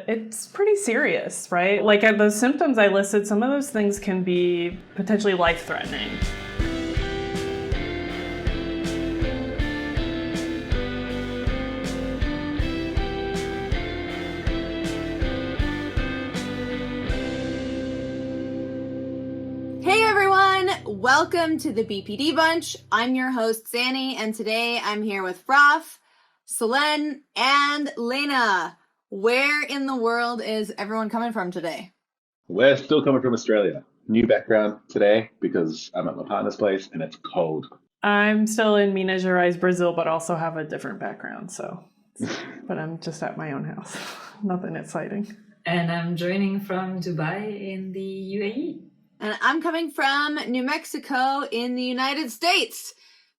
it's pretty serious, right? Like the symptoms I listed, some of those things can be potentially life-threatening. Welcome to the BPD Bunch. I'm your host, Xannie, and today I'm here with Raf, Solène, and Lena. Where in the world is everyone coming from today? We're still coming from Australia. New background today because I'm at my partner's place and it's cold. I'm still in Minas Gerais, Brazil, but also have a different background, but I'm just at my own house. Nothing exciting. And I'm joining from Dubai in the UAE. And I'm coming from New Mexico in the United States.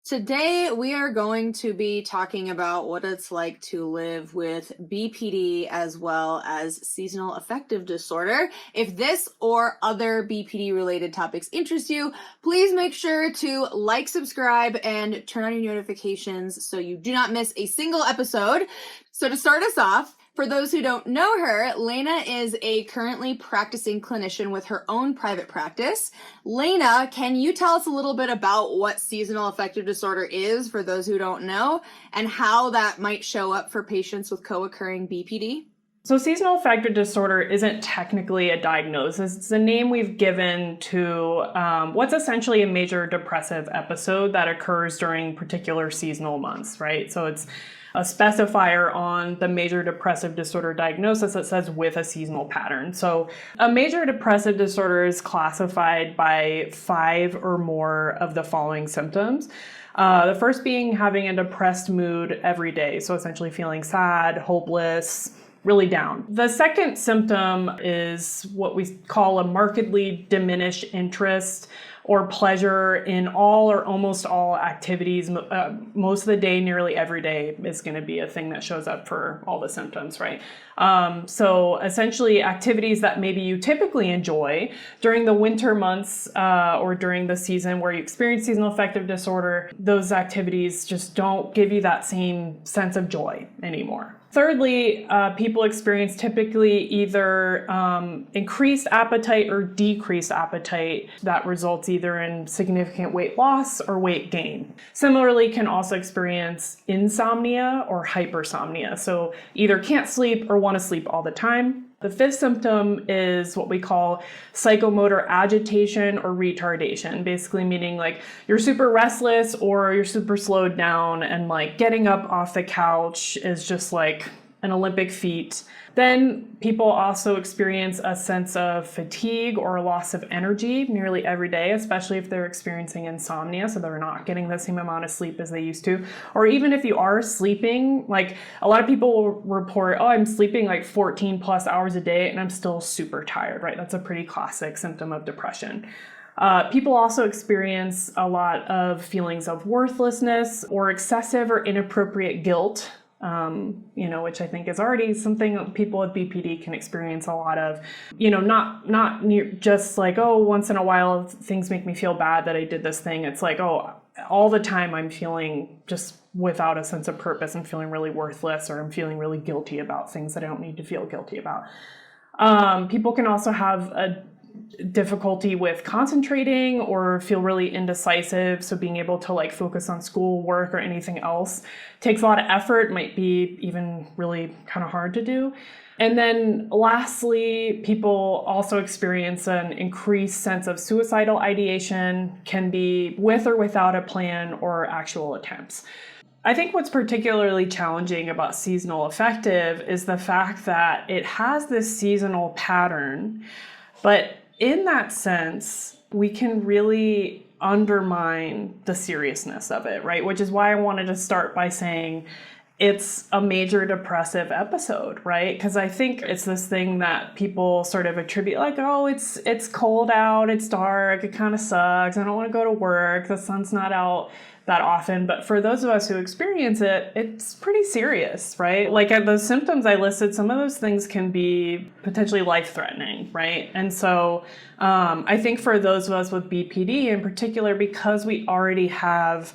Today, we are going to be talking about what it's like to live with BPD as well as seasonal affective disorder. If this or other BPD-related topics interest you, please make sure to like, subscribe, and turn on your notifications so you do not miss a single episode. So to start us off, for those who don't know her, Lena is a currently practicing clinician with her own private practice. Lena, can you tell us a little bit about what seasonal affective disorder is for those who don't know and how that might show up for patients with co-occurring BPD? So seasonal affective disorder isn't technically a diagnosis. It's a name we've given to what's essentially a major depressive episode that occurs during particular seasonal months, right? So it's a specifier on the major depressive disorder diagnosis that says with a seasonal pattern. So a major depressive disorder is classified by 5 or more of the following symptoms. The first being having a depressed mood every day. So essentially feeling sad, hopeless, really down. The second symptom is what we call a markedly diminished interest or pleasure in all or almost all activities. Most of the day, nearly every day is going to be a thing that shows up for all the symptoms, right? So essentially activities that maybe you typically enjoy during the winter months or during the season where you experience seasonal affective disorder, those activities just don't give you that same sense of joy anymore. Thirdly, people experience typically either increased appetite or decreased appetite that results either in significant weight loss or weight gain. Similarly, can also experience insomnia or hypersomnia. So either can't sleep or want to sleep all the time. The fifth symptom is what we call psychomotor agitation or retardation, basically meaning like you're super restless or you're super slowed down and like getting up off the couch is just like an Olympic feat. Then people also experience a sense of fatigue or loss of energy nearly every day, especially if they're experiencing insomnia, so they're not getting the same amount of sleep as they used to. Or even if you are sleeping, like a lot of people will report, oh, I'm sleeping like 14 plus hours a day and I'm still super tired, right? That's a pretty classic symptom of depression. People also experience a lot of feelings of worthlessness or excessive or inappropriate guilt. Which I think is already something people with BPD can experience a lot of, not just like, oh, once in a while things make me feel bad that I did this thing. It's like, oh, all the time I'm feeling just without a sense of purpose. I'm feeling really worthless or I'm feeling really guilty about things that I don't need to feel guilty about. People can also have a difficulty with concentrating or feel really indecisive. So being able to like focus on school, work, or anything else takes a lot of effort, might be even really kind of hard to do. And then lastly, people also experience an increased sense of suicidal ideation, can be with or without a plan or actual attempts. I think what's particularly challenging about seasonal affective is the fact that it has this seasonal pattern, but in that sense, we can really undermine the seriousness of it, right? Which is why I wanted to start by saying it's a major depressive episode, right? Because I think it's this thing that people sort of attribute like, oh, it's cold out, it's dark, it kind of sucks, I don't want to go to work, the sun's not out that often. But for those of us who experience it, it's pretty serious, right? Like the symptoms I listed, some of those things can be potentially life-threatening, right? And so I think for those of us with BPD in particular, because we already have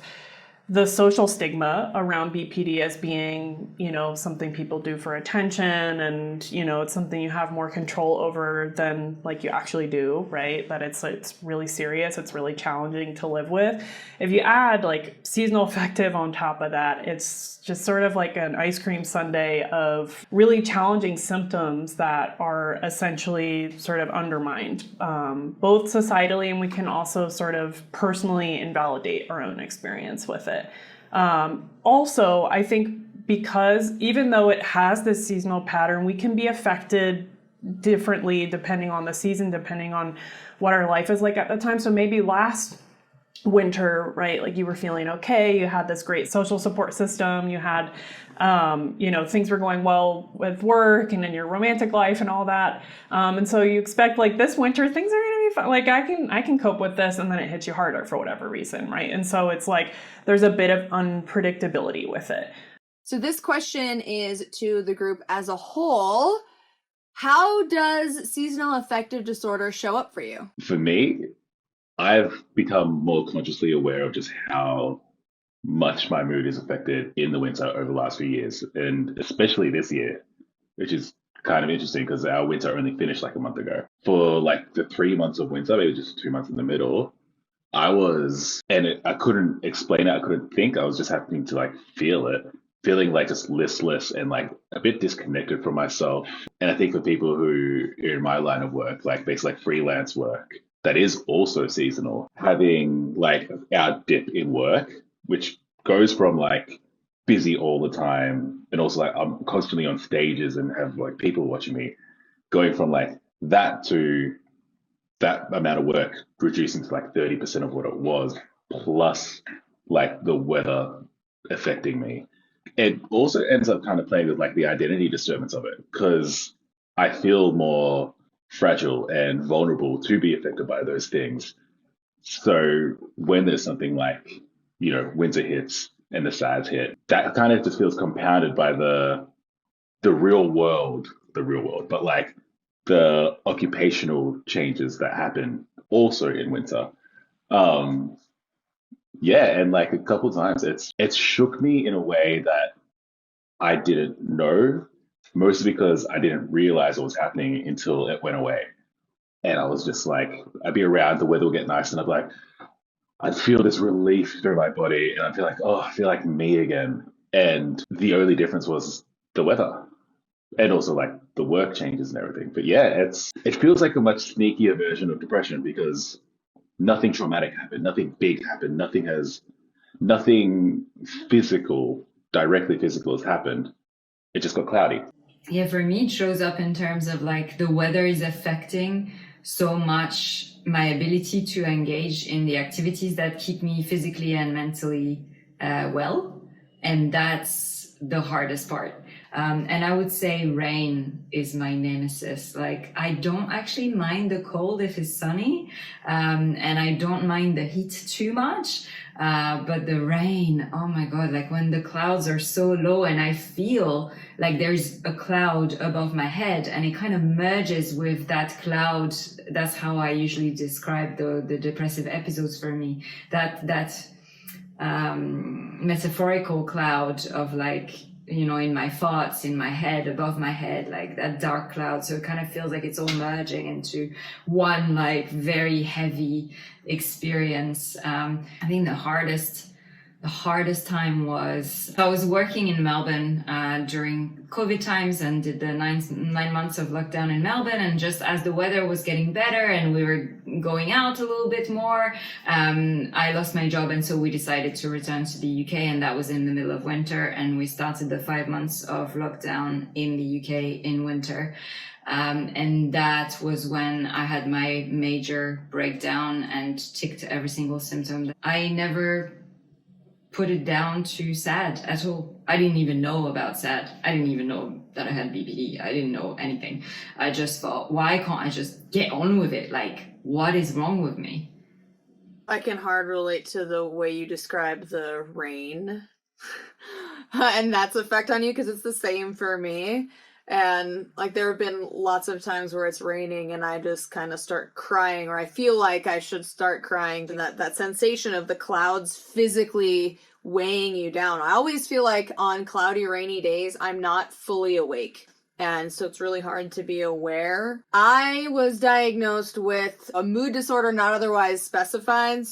the social stigma around BPD as being, something people do for attention, and, it's something you have more control over than like you actually do, right? That it's really serious, it's really challenging to live with. If you add like seasonal affective on top of that, it's just sort of like an ice cream sundae of really challenging symptoms that are essentially sort of undermined, both societally, and we can also sort of personally invalidate our own experience with it. Also, I think because even though it has this seasonal pattern, we can be affected differently depending on the season, depending on what our life is like at the time. So maybe last winter, right, like you were feeling okay, you had this great social support system, you had, things were going well with work and in your romantic life and all that. And so you expect like this winter, things are going to be fun. Like I can cope with this, and then it hits you harder for whatever reason, right? And so it's like, there's a bit of unpredictability with it. So this question is to the group as a whole. How does seasonal affective disorder show up for you? For me, I've become more consciously aware of just how much my mood is affected in the winter over the last few years, and especially this year, which is kind of interesting because our winter only finished like a month ago. For like the 3 months of winter, maybe just 2 months in the middle, I couldn't explain it, I couldn't think, I was just happening to like feel it, feeling like just listless and like a bit disconnected from myself. And I think for people who are in my line of work, like basically like freelance work, that is also seasonal, having like our dip in work, which goes from like busy all the time, and also like I'm constantly on stages and have like people watching me, going from like that to that amount of work reducing to like 30% of what it was, plus like the weather affecting me. It also ends up kind of playing with like the identity disturbance of it, because I feel more fragile and vulnerable to be affected by those things. So when there's something like, winter hits and the SADs hit, that kind of just feels compounded by the real world, but like the occupational changes that happen also in winter. Yeah, and like a couple times it's shook me in a way that I didn't know, mostly because I didn't realize what was happening until it went away. And I was just like, I'd be around, the weather will get nice, and I'd feel this relief through my body, and I'd feel like, oh, I feel like me again. And the only difference was the weather, and also like the work changes and everything. But yeah, it feels like a much sneakier version of depression, because nothing traumatic happened, nothing big happened, nothing physical, directly physical has happened. It just got cloudy. Yeah, for me, it shows up in terms of like the weather is affecting so much my ability to engage in the activities that keep me physically and mentally well. And that's the hardest part. And I would say rain is my nemesis. Like, I don't actually mind the cold if it's sunny, and I don't mind the heat too much. But the rain, oh my God, like when the clouds are so low and I feel like there's a cloud above my head and it kind of merges with that cloud. That's how I usually describe the depressive episodes for me. That metaphorical cloud of like, in my thoughts, in my head, above my head, like that dark cloud. So it kind of feels like it's all merging into one like very heavy experience. I think the hardest time was, I was working in Melbourne during COVID times and did the nine months of lockdown in Melbourne. And just as the weather was getting better and we were going out a little bit more, I lost my job. And so we decided to return to the UK, and that was in the middle of winter. And we started the 5 months of lockdown in the UK in winter. And that was when I had my major breakdown and ticked every single symptom. I never put it down to SAD at all. I didn't even know about SAD. I didn't even know that I had BPD. I didn't know anything. I just thought, why can't I just get on with it? Like, what is wrong with me? I can hard relate to the way you describe the rain and that's effect on you, because it's the same for me. And like there have been lots of times where it's raining and I just kind of start crying, or I feel like I should start crying. And that sensation of the clouds physically weighing you down. I always feel like on cloudy, rainy days, I'm not fully awake. And so it's really hard to be aware. I was diagnosed with a mood disorder not otherwise specified.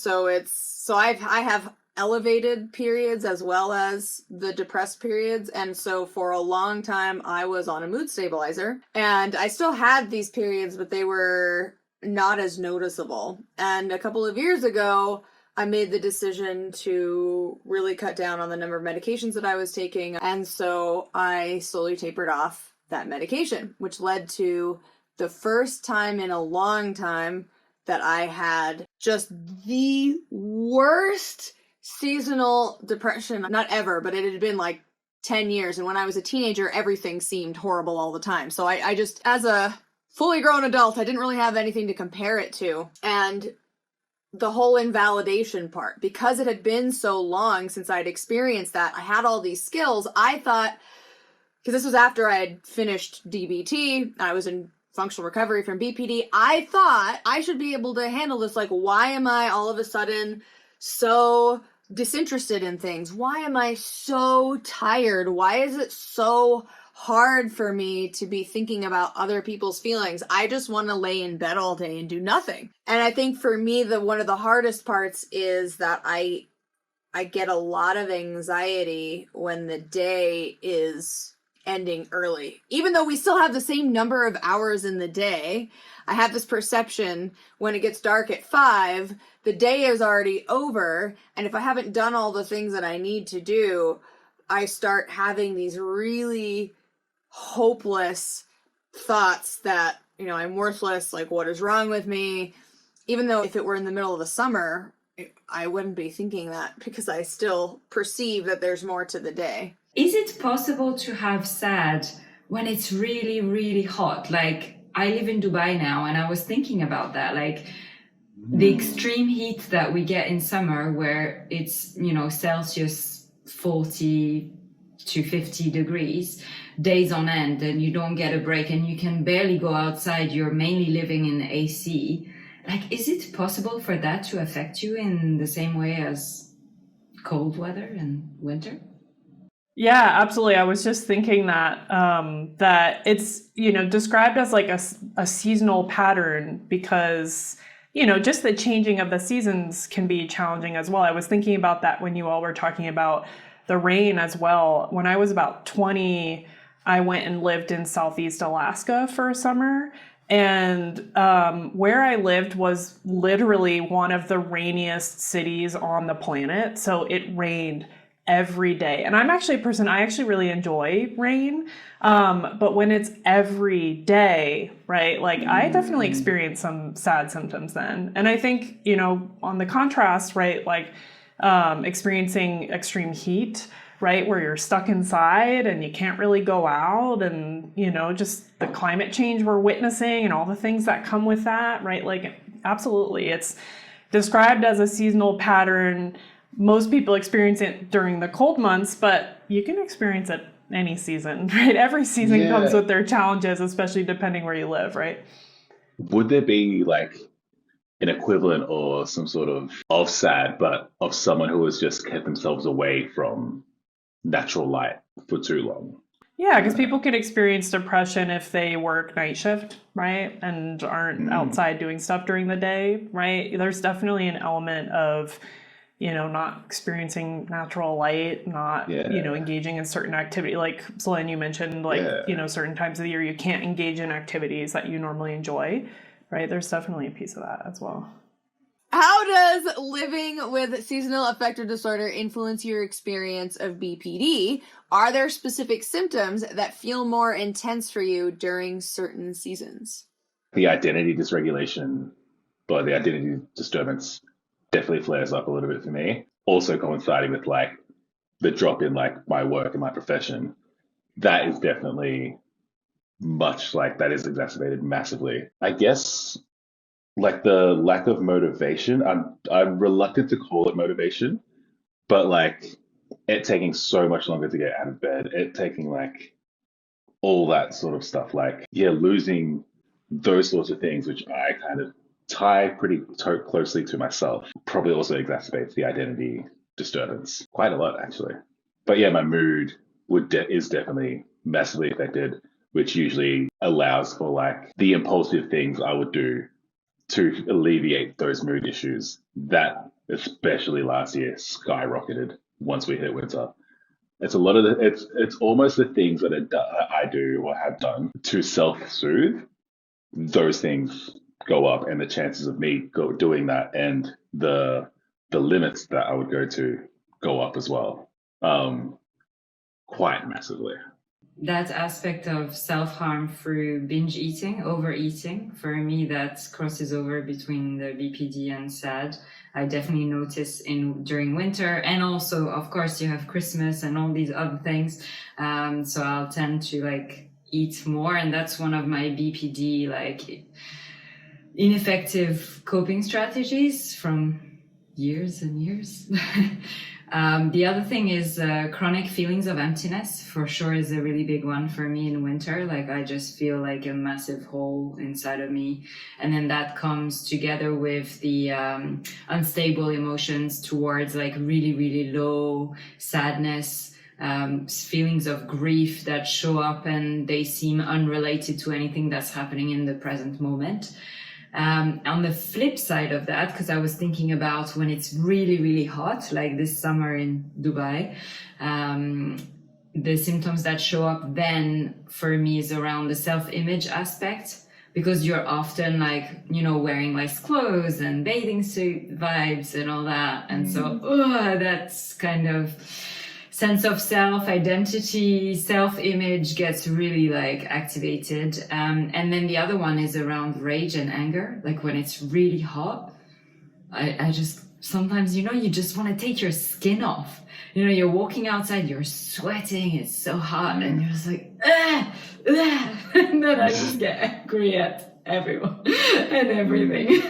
I have elevated periods as well as the depressed periods. And so for a long time, I was on a mood stabilizer. And I still had these periods, but they were not as noticeable. And a couple of years ago, I made the decision to really cut down on the number of medications that I was taking. And so I slowly tapered off that medication, which led to the first time in a long time that I had just the worst seasonal depression, not ever, but it had been like 10 years. And when I was a teenager, everything seemed horrible all the time. So I just, as a fully grown adult, I didn't really have anything to compare it to. And the whole invalidation part, because it had been so long since I'd experienced that, I had all these skills. I thought, because this was after I had finished DBT, I was in functional recovery from BPD, I thought I should be able to handle this. Like, why am I all of a sudden so disinterested in things? Why am I so tired? Why is it so hard for me to be thinking about other people's feelings? I just want to lay in bed all day and do nothing. And I think for me, one of the hardest parts is that I get a lot of anxiety when the day is ending early. Even though we still have the same number of hours in the day, I have this perception when it gets dark at 5, the day is already over. And if I haven't done all the things that I need to do, I start having these really hopeless thoughts that, I'm worthless, like what is wrong with me? Even though if it were in the middle of the summer, I wouldn't be thinking that because I still perceive that there's more to the day. Is it possible to have SAD when it's really, really hot? Like, I live in Dubai now, and I was thinking about that. Like, the extreme heat that we get in summer, where it's, Celsius 40 to 50 degrees, days on end, and you don't get a break, and you can barely go outside. You're mainly living in AC. Like, is it possible for that to affect you in the same way as cold weather and winter? Yeah, absolutely. I was just thinking that that it's, described as like a seasonal pattern because, just the changing of the seasons can be challenging as well. I was thinking about that when you all were talking about the rain as well. When I was about 20, I went and lived in Southeast Alaska for a summer. And where I lived was literally one of the rainiest cities on the planet. So it rained every day. And I'm actually a person, I actually really enjoy rain. But when it's every day, right, like I definitely experience some sad symptoms then. And I think, on the contrast, right, like experiencing extreme heat, right, where you're stuck inside and you can't really go out, and, just the climate change we're witnessing and all the things that come with that, right? Like, absolutely. It's described as a seasonal pattern. Most people experience it during the cold months, but you can experience it any season, right? Every season comes with their challenges, especially depending where you live, right? Would there be like an equivalent or some sort of SAD, but of someone who has just kept themselves away from natural light for too long? Yeah, because people could experience depression if they work night shift, right? And aren't outside doing stuff during the day, right? There's definitely an element of, not experiencing natural light, not, engaging in certain activity. Like Solène, you mentioned, like, certain times of the year you can't engage in activities that you normally enjoy, right? There's definitely a piece of that as well. How does living with seasonal affective disorder influence your experience of BPD? Are there specific symptoms that feel more intense for you during certain seasons? The identity dysregulation, or the identity disturbance, definitely flares up a little bit for me. Also coinciding with like the drop in like my work and my profession. That is definitely much like that is exacerbated massively. I guess like the lack of motivation. I'm reluctant to call it motivation, but like it taking so much longer to get out of bed, it taking like all that sort of stuff, like losing those sorts of things, which I kind of tie pretty closely to myself, probably also exacerbates the identity disturbance, quite a lot actually. But yeah, my mood is definitely massively affected, which usually allows for like the impulsive things I would do to alleviate those mood issues. That, especially last year, skyrocketed once we hit winter. It's a lot of it's almost the things that I do or have done to self-soothe. Those things go up, and the chances of me doing that and the limits that I would go up as well, quite massively. That aspect of self-harm through binge eating, overeating, for me, that crosses over between the BPD and SAD. I definitely notice during winter, and also, of course, you have Christmas and all these other things. So I'll tend to like eat more, and that's one of my BPD like ineffective coping strategies from years and years. The other thing is chronic feelings of emptiness, for sure, is a really big one for me in winter. Like I just feel like a massive hole inside of me. And then that comes together with the unstable emotions towards like really, really low sadness, feelings of grief that show up and they seem unrelated to anything that's happening in the present moment. On the flip side of that, because I was thinking about when it's really, really hot, like this summer in Dubai, the symptoms that show up then for me is around the self-image aspect, because you're often like, you know, wearing less clothes and bathing suit vibes and all that. And so that's kind of sense of self, identity, self-image gets really like activated. And then the other one is around rage and anger. Like when it's really hot, I just, sometimes, you know, you just want to take your skin off. You know, you're walking outside, you're sweating, it's so hot, and you're just like, and then I just get angry at everyone and everything.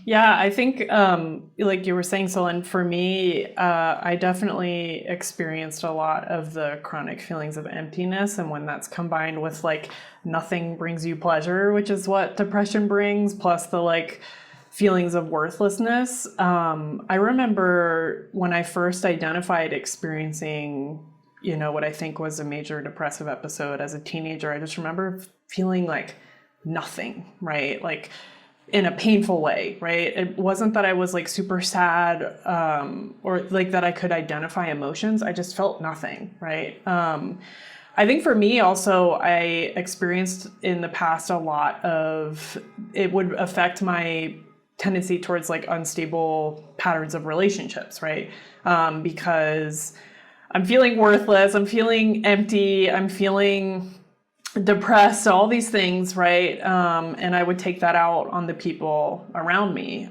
Yeah, I think, like you were saying, Solène, for me, I definitely experienced a lot of the chronic feelings of emptiness. And when that's combined with like nothing brings you pleasure, which is what depression brings, plus the like feelings of worthlessness. I remember when I first identified experiencing, you know, what I think was a major depressive episode as a teenager, I just remember feeling like nothing, right? Like, in a painful way, right? It wasn't that I was like super sad or like that I could identify emotions. I just felt nothing, right? I think for me also, I experienced in the past a lot of, it would affect my tendency towards like unstable patterns of relationships, right? Because I'm feeling worthless, I'm feeling empty, I'm feeling depressed, all these things, right? And I would take that out on the people around me,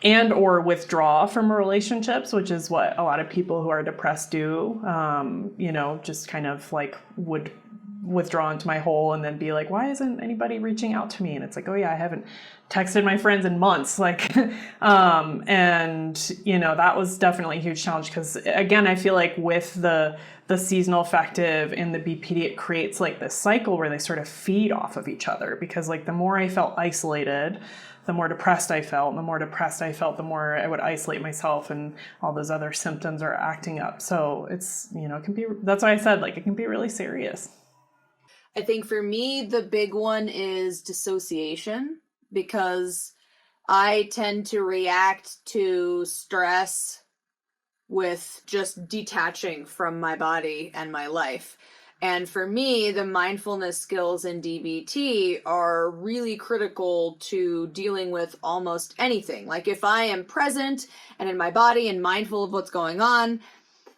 and or withdraw from relationships, which is what a lot of people who are depressed do. You know, just kind of like would withdraw into my hole and then be like, why isn't anybody reaching out to me? And it's like, oh yeah, I haven't texted my friends in months. Like, and you know, that was definitely a huge challenge because again, I feel like with the seasonal affective and the BPD, it creates like this cycle where they sort of feed off of each other, because like the more I felt isolated, the more depressed I felt, and the more depressed I felt, the more I would isolate myself and all those other symptoms are acting up. So it's, you know, it can be, that's why I said like, it can be really serious. I think for me, the big one is dissociation, because I tend to react to stress with just detaching from my body and my life. And for me, the mindfulness skills in DBT are really critical to dealing with almost anything. Like if I am present and in my body and mindful of what's going on,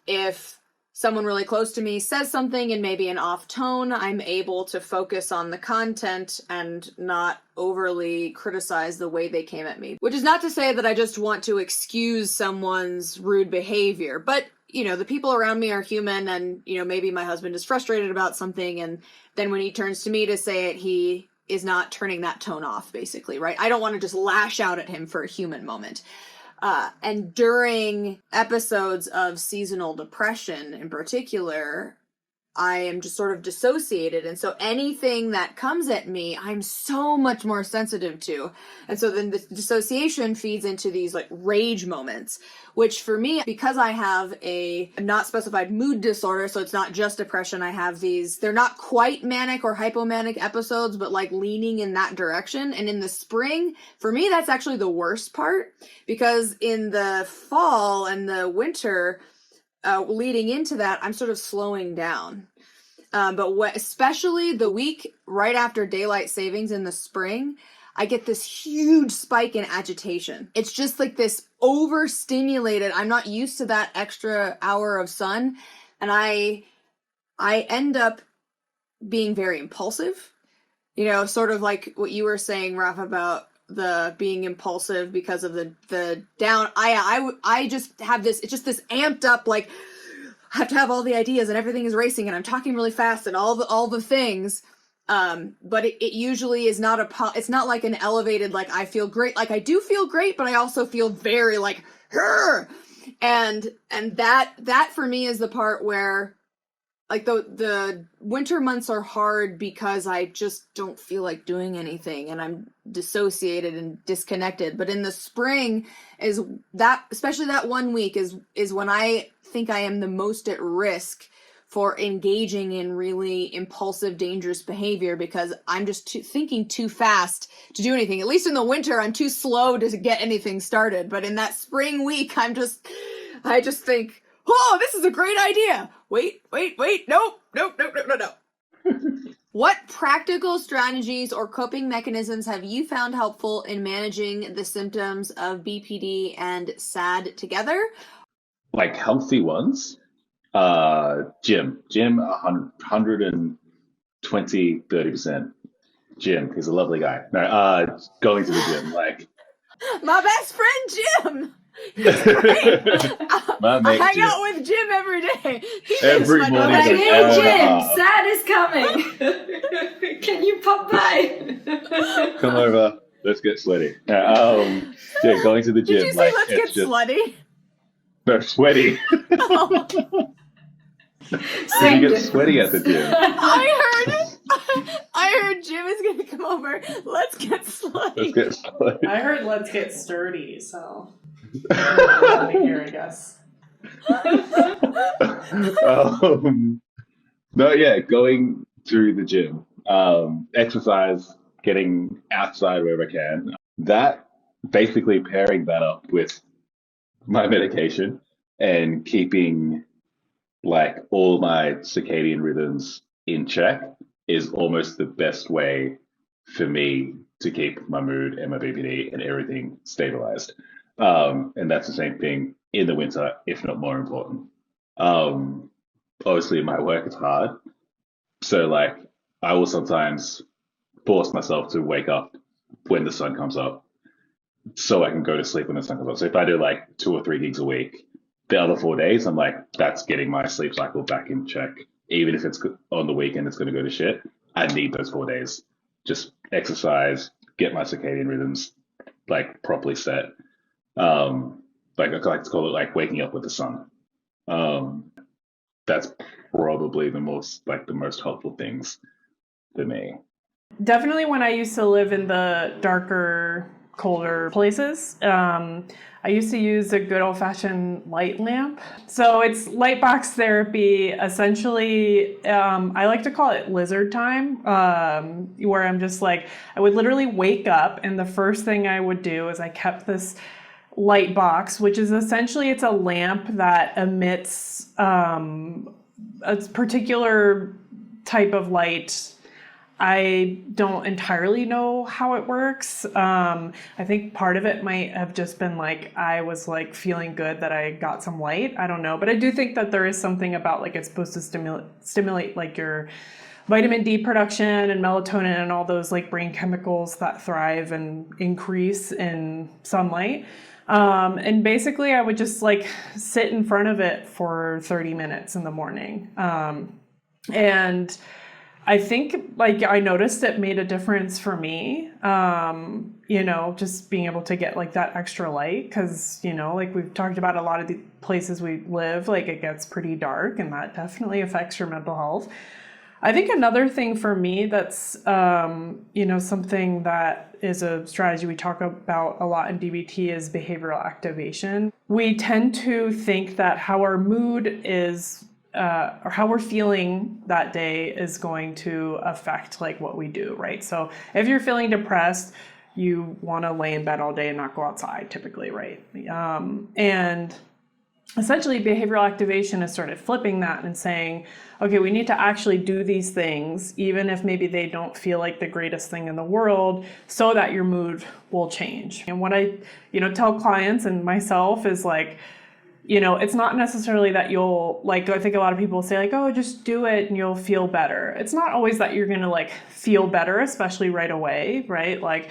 if someone really close to me says something in maybe an off tone, I'm able to focus on the content and not overly criticize the way they came at me. Which is not to say that I just want to excuse someone's rude behavior, but you know, the people around me are human, and you know, maybe my husband is frustrated about something, and then when he turns to me to say it, he is not turning that tone off, basically, right? I don't want to just lash out at him for a human moment. And during episodes of seasonal depression in particular, I am just sort of dissociated. And so anything that comes at me, I'm so much more sensitive to. And so then the dissociation feeds into these like rage moments, which for me, because I have a not specified mood disorder, so it's not just depression, I have these, they're not quite manic or hypomanic episodes, but like leaning in that direction. And in the spring, for me, that's actually the worst part, because in the fall and the winter, leading into that, I'm sort of slowing down. But especially the week right after daylight savings in the spring, I get this huge spike in agitation. It's just like this overstimulated. I'm not used to that extra hour of sun, and I end up being very impulsive. You know, sort of like what you were saying, Raph, about the being impulsive because of the down. I just have this, it's just this amped up, like, I have to have all the ideas and everything is racing and I'm talking really fast and all the things. But it usually is not it's not like an elevated, like, I feel great. Like, I do feel great, but I also feel very like, Hurr! and that for me is the part where, like, the winter months are hard because I just don't feel like doing anything and I'm dissociated and disconnected. But in the spring is that, especially that 1 week is when I think I am the most at risk for engaging in really impulsive, dangerous behavior, because I'm just thinking too fast to do anything. At least in the winter, I'm too slow to get anything started. But in that spring week, I just think, oh, this is a great idea. Wait. Nope. What practical strategies or coping mechanisms have you found helpful in managing the symptoms of BPD and SAD together? Like healthy ones? Gym 120, 30%. Jim, he's a lovely guy. No, going to the gym, like my best friend Jim. He's great. my I mate hang Jim. out with Jim every day. He Every makes my morning day. for an Hey hour and a Jim, half. SAD is coming. Can you pop by? Come over, let's get sweaty. Yeah, going to the gym, Did you say like, let's it's get just slutty? no sweaty. Oh, You get sweaty at the gym. I heard it. I heard Jim is going to come over. Let's get slutty. Let's get sweaty. I heard let's get sturdy, so here, I guess. No, yeah, going to the gym, exercise, getting outside wherever I can. That basically pairing that up with my medication and keeping like all my circadian rhythms in check is almost the best way for me to keep my mood and my BPD and everything stabilized. And that's the same thing in the winter, if not more important. Obviously, my work is hard. So, like, I will sometimes force myself to wake up when the sun comes up so I can go to sleep when the sun comes up. So, if I do like 2 or 3 gigs a week, the other 4 days, I'm like, that's getting my sleep cycle back in check. Even if it's on the weekend, it's going to go to shit. I need those 4 days. Just exercise, get my circadian rhythms like properly set. Like I like to call it like waking up with the sun. That's probably the most helpful things for me. Definitely when I used to live in the darker, colder places, I used to use a good old-fashioned light lamp. So it's light box therapy. Essentially, I like to call it lizard time, where I'm just like, I would literally wake up and the first thing I would do is I kept this light box, which is essentially, it's a lamp that emits a particular type of light. I don't entirely know how it works. I think part of it might have just been like, I was like feeling good that I got some light. I don't know. But I do think that there is something about like it's supposed to stimulate like your vitamin D production and melatonin and all those like brain chemicals that thrive and increase in sunlight. And basically I would just like sit in front of it for 30 minutes in the morning. And I think like I noticed it made a difference for me, just being able to get like that extra light because, like we've talked about a lot of the places we live, like it gets pretty dark and that definitely affects your mental health. I think another thing for me that's, something that is a strategy we talk about a lot in DBT is behavioral activation. We tend to think that how our mood is or how we're feeling that day is going to affect like what we do, right? So if you're feeling depressed, you want to lay in bed all day and not go outside typically, right? And essentially behavioral activation is sort of flipping that and saying, okay, we need to actually do these things, even if maybe they don't feel like the greatest thing in the world, so that your mood will change. And what I, tell clients and myself is like, it's not necessarily that you'll like, I think a lot of people say like, oh, just do it and you'll feel better. It's not always that you're going to like feel better, especially right away, right? Like,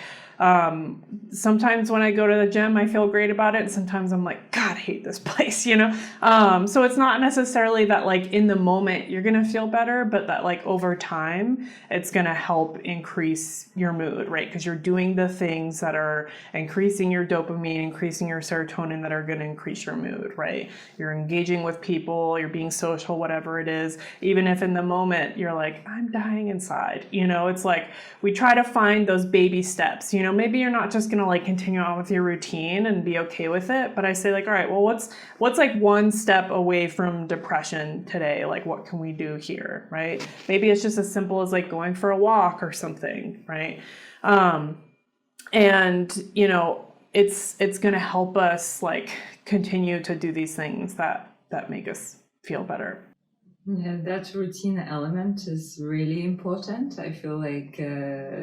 sometimes when I go to the gym, I feel great about it. And sometimes I'm like, God, I hate this place, So it's not necessarily that like in the moment you're going to feel better, but that like over time, it's going to help increase your mood, right? Because you're doing the things that are increasing your dopamine, increasing your serotonin that are going to increase your mood, right? You're engaging with people, you're being social, whatever it is. Even if in the moment you're like, I'm dying inside, it's like we try to find those baby steps, maybe you're not just going to like continue on with your routine and be okay with it. But I say like, all right, well, what's like one step away from depression today? Like, what can we do here? Right. Maybe it's just as simple as like going for a walk or something. Right. And it's going to help us like continue to do these things that make us feel better. Yeah, that routine element is really important. I feel like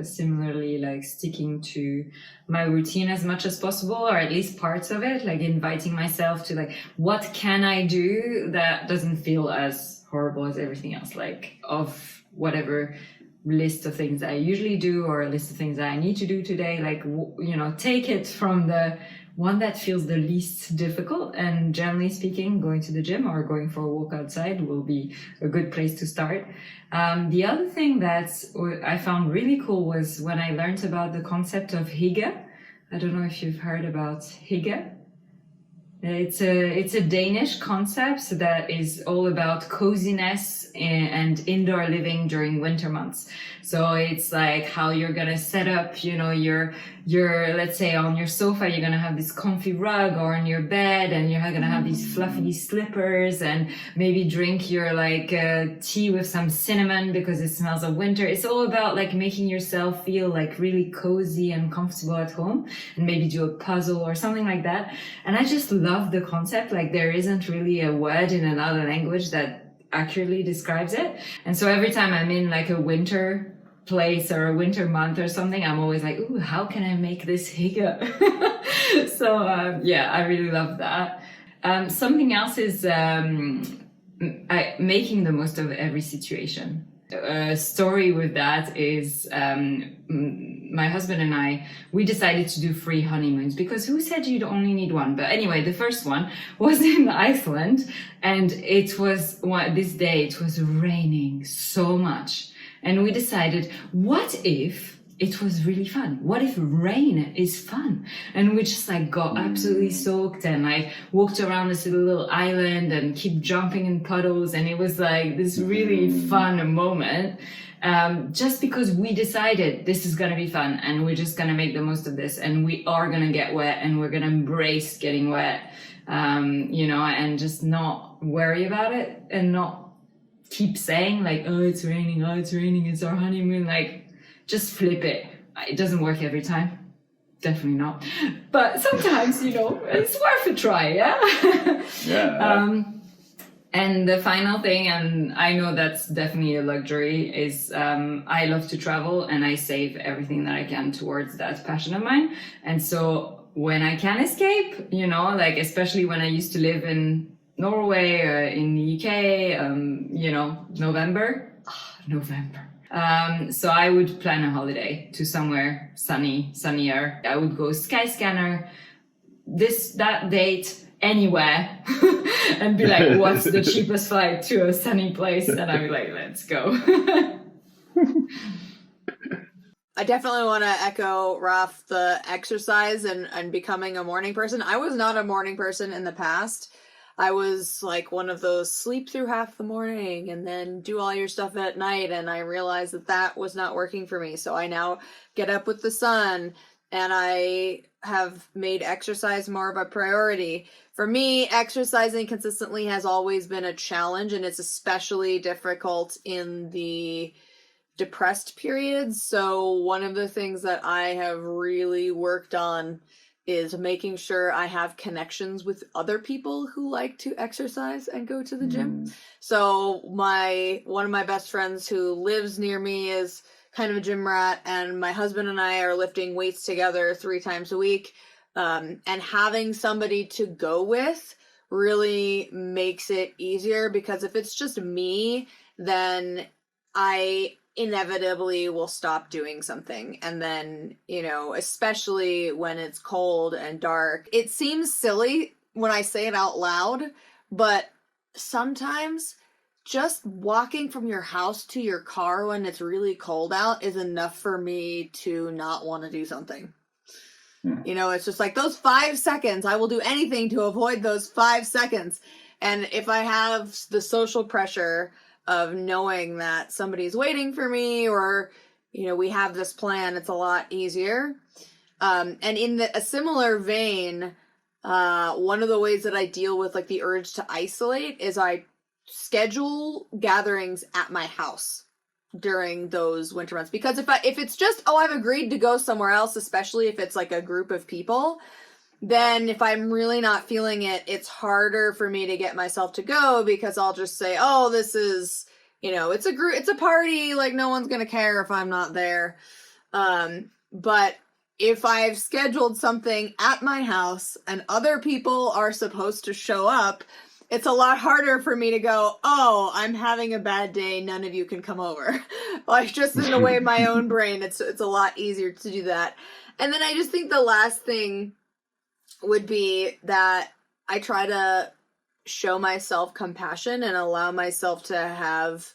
similarly, like sticking to my routine as much as possible, or at least parts of it, like inviting myself to like, what can I do that doesn't feel as horrible as everything else, like of whatever list of things I usually do or a list of things that I need to do today, like, take it from the one that feels the least difficult. And generally speaking, going to the gym or going for a walk outside will be a good place to start. The other thing that I found really cool was when I learned about the concept of hygge. I don't know if you've heard about hygge. It's a Danish concept that is all about coziness and indoor living during winter months. So it's like how you're gonna set up, your let's say on your sofa, you're gonna have this comfy rug, or on your bed, and you're gonna have these fluffy slippers, and maybe drink your like tea with some cinnamon because it smells of winter. It's all about like making yourself feel like really cozy and comfortable at home, and maybe do a puzzle or something like that. And I just love the concept. Like there isn't really a word in another language that accurately describes it. And so every time I'm in like a winter place or a winter month or something, I'm always like, ooh, how can I make this hygge? So I really love that. Something else is making the most of every situation. A story with that is my husband and I, we decided to do 3 honeymoons because who said you'd only need one? But anyway, the first one was in Iceland, and it was this day it was raining so much, and we decided, what if it was really fun? What if rain is fun? And we just like got absolutely soaked and like walked around this little island and keep jumping in puddles. And it was like this really fun moment. Just because we decided this is going to be fun and we're just going to make the most of this, and we are going to get wet and we're going to embrace getting wet, and just not worry about it and not keep saying like, oh, it's raining, it's our honeymoon. Like, just flip it. It doesn't work every time. Definitely not. But sometimes, it's worth a try, yeah? Yeah. And the final thing, and I know that's definitely a luxury, is I love to travel and I save everything that I can towards that passion of mine. And so when I can escape, like especially when I used to live in Norway or in the UK, November. So I would plan a holiday to somewhere sunnier. I would go Skyscanner, that date, anywhere, and be like, what's the cheapest flight to a sunny place? And I'd be like, let's go. I definitely want to echo Raf, the exercise and becoming a morning person. I was not a morning person in the past. I was like one of those sleep through half the morning and then do all your stuff at night. And I realized that that was not working for me. So I now get up with the sun, and I have made exercise more of a priority. For me, exercising consistently has always been a challenge, and it's especially difficult in the depressed periods. So one of the things that I have really worked on is making sure I have connections with other people who like to exercise and go to the gym. So one of my best friends who lives near me is kind of a gym rat, and my husband and I are lifting weights together 3 times a week. And having somebody to go with really makes it easier, because if it's just me, then I inevitably will stop doing something. And then, especially when it's cold and dark, it seems silly when I say it out loud, but sometimes just walking from your house to your car when it's really cold out is enough for me to not want to do something. It's just like those 5 seconds, I will do anything to avoid those 5 seconds. And if I have the social pressure of knowing that somebody's waiting for me, or, we have this plan, it's a lot easier. And in a similar vein, one of the ways that I deal with like the urge to isolate is I schedule gatherings at my house during those winter months. Because if it's just, I've agreed to go somewhere else, especially if it's like a group of people, then if I'm really not feeling it, it's harder for me to get myself to go, because I'll just say, this is, it's a group, it's a party, like no one's going to care if I'm not there. But if I've scheduled something at my house and other people are supposed to show up, it's a lot harder for me to go, I'm having a bad day, none of you can come over. Like, just in the way of my own brain, it's a lot easier to do that. And then I just think the last thing would be that I try to show myself compassion and allow myself to have,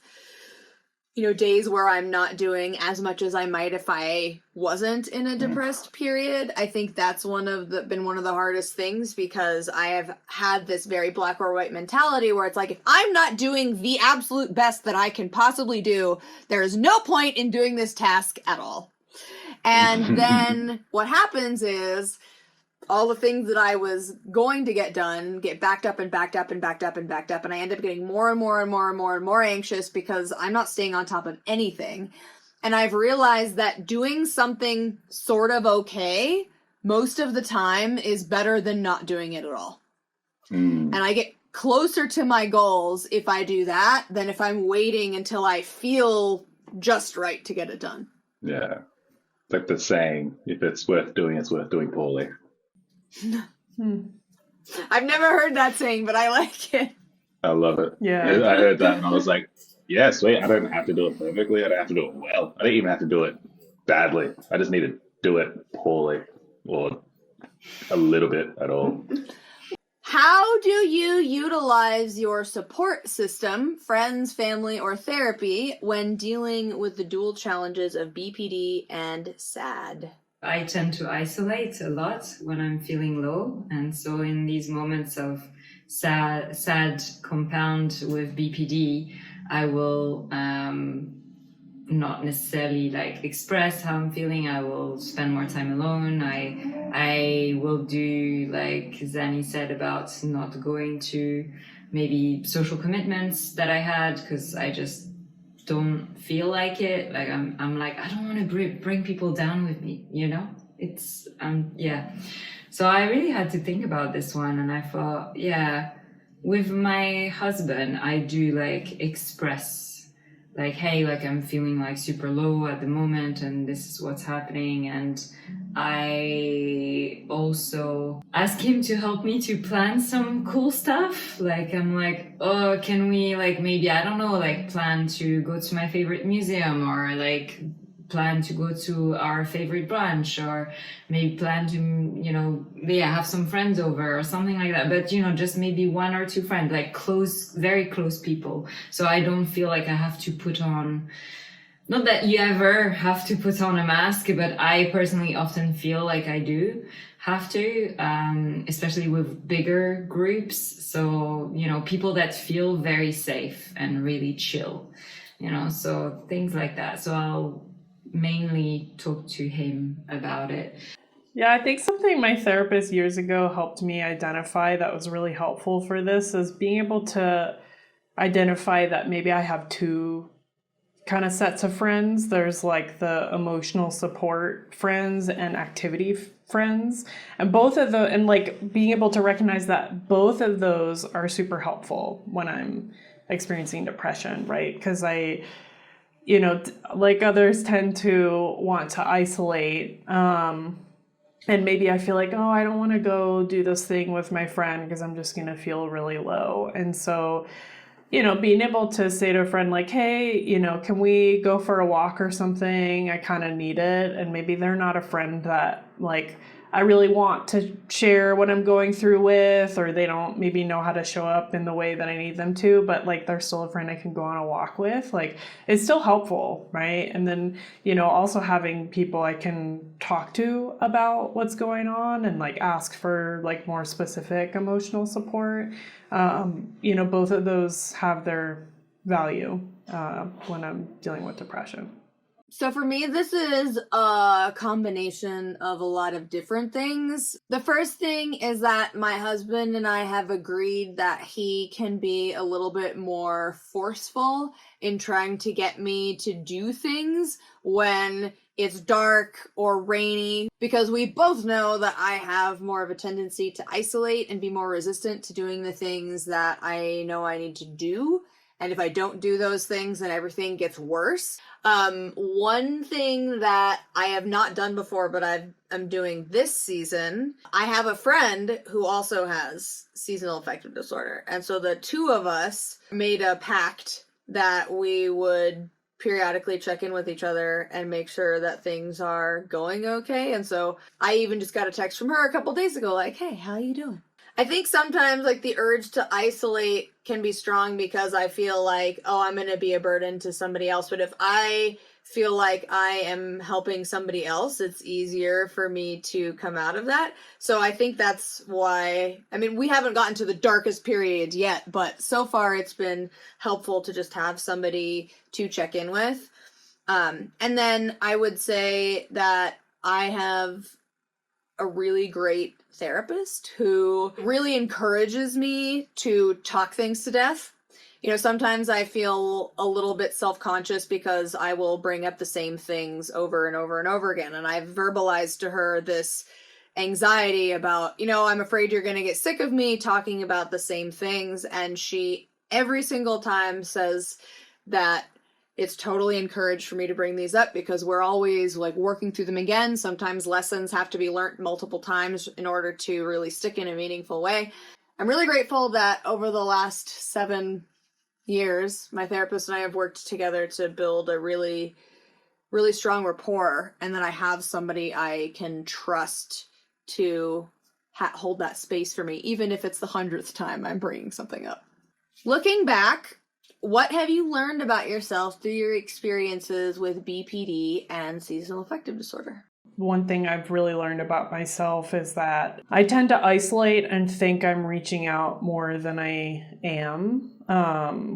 days where I'm not doing as much as I might if I wasn't in a depressed period. I think that's been one of the hardest things, because I have had this very black or white mentality where it's like, if I'm not doing the absolute best that I can possibly do, there is no point in doing this task at all. And then what happens is all the things that I was going to get done get backed up and backed up and backed up and backed up. And I end up getting more and more and more and more and more anxious because I'm not staying on top of anything. And I've realized that doing something sort of okay most of the time is better than not doing it at all. And I get closer to my goals if I do that than if I'm waiting until I feel just right to get it done. Yeah. It's like the saying, if it's worth doing, it's worth doing poorly. I've never heard that saying, but I like it. I love it. Yeah. I heard that and I was like, yeah, sweet. I don't have to do it perfectly. I don't have to do it well. I don't even have to do it badly. I just need to do it poorly, or a little bit at all. How do you utilize your support system, friends, family, or therapy when dealing with the dual challenges of BPD and SAD? I tend to isolate a lot when I'm feeling low. And so in these moments of SAD compound with BPD, I will not necessarily like express how I'm feeling. I will spend more time alone. I will do, like Xannie said, about not going to maybe social commitments that I had because I just don't feel like it. Like I'm like, I don't want to bring people down with me, it's yeah. So I really had to think about this one, and I thought, yeah, with my husband I do like express like, hey, like I'm feeling like super low at the moment and this is what's happening. And I also ask him to help me to plan some cool stuff. Like I'm like, oh, can we like maybe, I don't know, like plan to go to my favorite museum, or like plan to go to our favorite brunch, or maybe plan to, have some friends over or something like that. But, just maybe 1 or 2 friends, like close, very close people. So I don't feel like I have to put on not that you ever have to put on a mask, but I personally often feel like I do have to, especially with bigger groups. So, you know, people that feel very safe and really chill, you know, so things like that. So I'll mainly talk to him about it. Yeah, I think something my therapist years ago helped me identify that was really helpful for this is being able to identify that maybe I have two kind of sets of friends. There's like the emotional support friends and activity friends. And both of the, and like being able to recognize that both of those are super helpful when I'm experiencing depression, right? Because you know, like others tend to want to isolate. And maybe I feel like, oh, I don't want to go do this thing with my friend because I'm just going to feel really low. And so, you know, being able to say to a friend like, hey, you know, can we go for a walk or something? I kind of need it. And maybe they're not a friend that like I really want to share what I'm going through with, or they don't maybe know how to show up in the way that I need them to, but like they're still a friend I can go on a walk with. Like it's still helpful, right? And then, you know, also having people I can talk to about what's going on and like ask for like more specific emotional support. You know, both of those have their value when I'm dealing with depression. So for me, this is a combination of a lot of different things. The first thing is that my husband and I have agreed that he can be a little bit more forceful in trying to get me to do things when it's dark or rainy, because we both know that I have more of a tendency to isolate and be more resistant to doing the things that I know I need to do. And if I don't do those things, then everything gets worse. One thing that I have not done before, but I'm doing this season, I have a friend who also has seasonal affective disorder. And so the two of us made a pact that we would periodically check in with each other and make sure that things are going okay. And so I even just got a text from her a couple days ago, like, hey, how you doing? I think sometimes like the urge to isolate can be strong because I feel like, oh, I'm going to be a burden to somebody else. But if I feel like I am helping somebody else, it's easier for me to come out of that. So I think that's why, I mean, we haven't gotten to the darkest period yet, but so far it's been helpful to just have somebody to check in with. And then I would say that I have a really great therapist who really encourages me to talk things to death. You know, sometimes I feel a little bit self-conscious because I will bring up the same things over and over and over again. And I've verbalized to her this anxiety about, you know, I'm afraid you're going to get sick of me talking about the same things. And she every single time says that it's totally encouraged for me to bring these up because we're always like working through them again. Sometimes lessons have to be learned multiple times in order to really stick in a meaningful way. I'm really grateful that over the last 7 years, my therapist and I have worked together to build a really, really strong rapport, and that I have somebody I can trust to hold that space for me, even if it's the 100th time I'm bringing something up. Looking back, what have you learned about yourself through your experiences with BPD and seasonal affective disorder? One thing I've really learned about myself is that I tend to isolate and think I'm reaching out more than I am,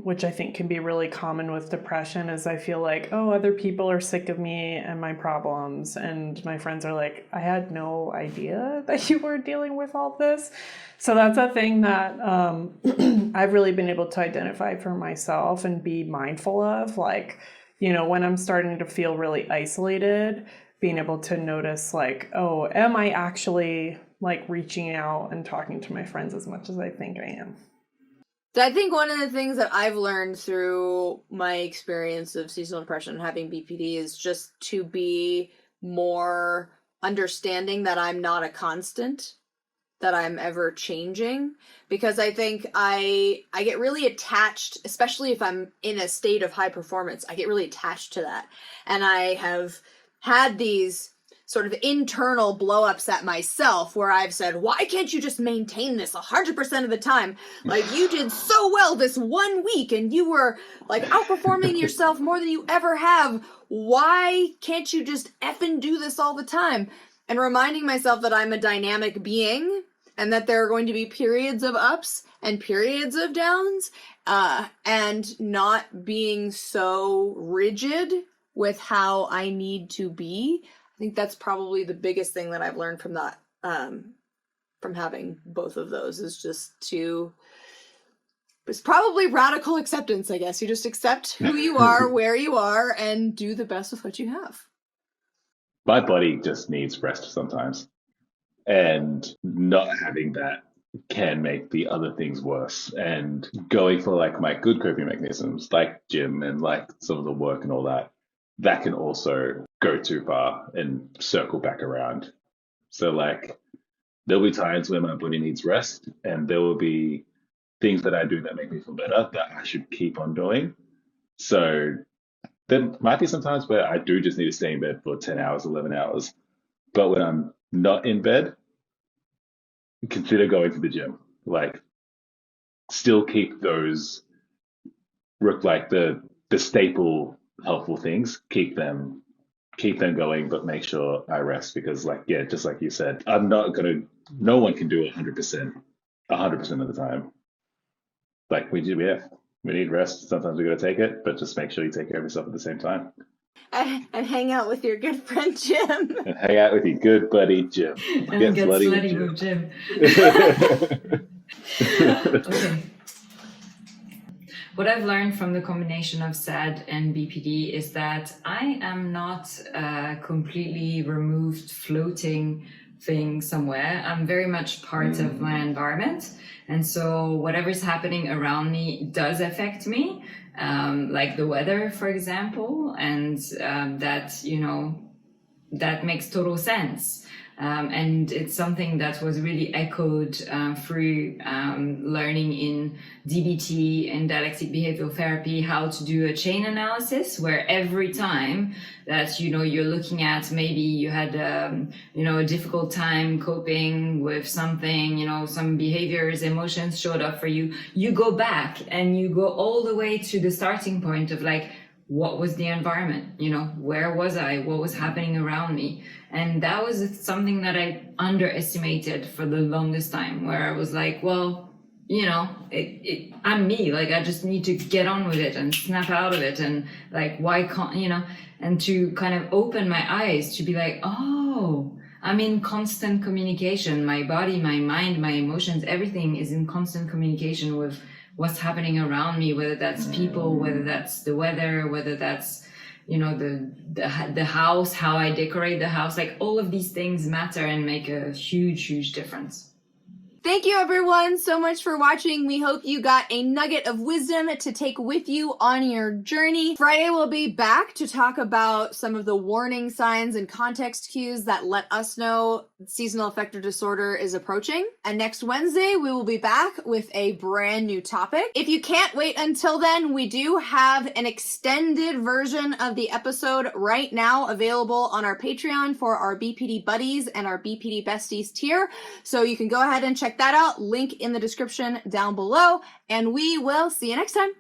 which I think can be really common with depression, as I feel like, oh, other people are sick of me and my problems. And my friends are like, I had no idea that you were dealing with all this. So that's a thing that I've really been able to identify for myself and be mindful of. Like, you know, when I'm starting to feel really isolated, being able to notice like, oh, am I actually like reaching out and talking to my friends as much as I think I am? So I think one of the things that I've learned through my experience of seasonal depression and having BPD is just to be more understanding that I'm not a constant, that I'm ever changing, because I think I get really attached, especially if I'm in a state of high performance, I get really attached to that. And I have had these sort of internal blow-ups at myself where I've said, why can't you just maintain this 100% of the time? Like, you did so well this 1 week and you were like outperforming yourself more than you ever have. Why can't you just effing do this all the time? And reminding myself that I'm a dynamic being and that there are going to be periods of ups and periods of downs, and not being so rigid with how I need to be. I think that's probably the biggest thing that I've learned from that, from having both of those, is just it's probably radical acceptance, I guess. You just accept who you are, where you are, and do the best with what you have. My body just needs rest sometimes. And not having that can make the other things worse. And going for like my good coping mechanisms, like gym and like some of the work and all that, that can also go too far and circle back around. So like there'll be times where my body needs rest, and there will be things that I do that make me feel better that I should keep on doing. So there might be some times where I do just need to stay in bed for 10 hours, 11 hours. But when I'm not in bed, consider going to the gym. Like, still keep those, like the staple helpful things, keep them going, but make sure I rest, because like, yeah, just like you said, no one can do 100% of the time. Like we need rest. Sometimes we got to take it, but just make sure you take care of yourself at the same time. And hang out with your good friend Jim. And hang out with your good buddy Jim. And get slutty with Jim. Okay. What I've learned from the combination of SAD and BPD is that I am not a completely removed, floating thing somewhere. I'm very much part of my environment. And so whatever's happening around me does affect me, like the weather, for example, and that, you know, that makes total sense. And it's something that was really echoed through learning in DBT and dialectic behavioral therapy, how to do a chain analysis, where every time that, you know, you're looking at, maybe you had, you know, a difficult time coping with something, you know, some behaviors, emotions showed up for you, you go back and you go all the way to the starting point of like, what was the environment? You know, where was I? What was happening around me? And that was something that I underestimated for the longest time, where I was like, well, you know, I'm me. Like, I just need to get on with it and snap out of it. And like, why can't, you know, and to kind of open my eyes to be like, oh, I'm in constant communication. My body, my mind, my emotions, everything is in constant communication with what's happening around me, whether that's people, whether that's the weather, whether that's, you know, the house, how I decorate the house, like all of these things matter and make a huge, huge difference. Thank you everyone so much for watching. We hope you got a nugget of wisdom to take with you on your journey. Friday we'll be back to talk about some of the warning signs and context cues that let us know seasonal affective disorder is approaching. And next Wednesday we will be back with a brand new topic. If you can't wait until then, we do have an extended version of the episode right now available on our Patreon for our BPD buddies and our BPD besties tier. So you can go ahead and check that out. Link in the description down below, and we will see you next time.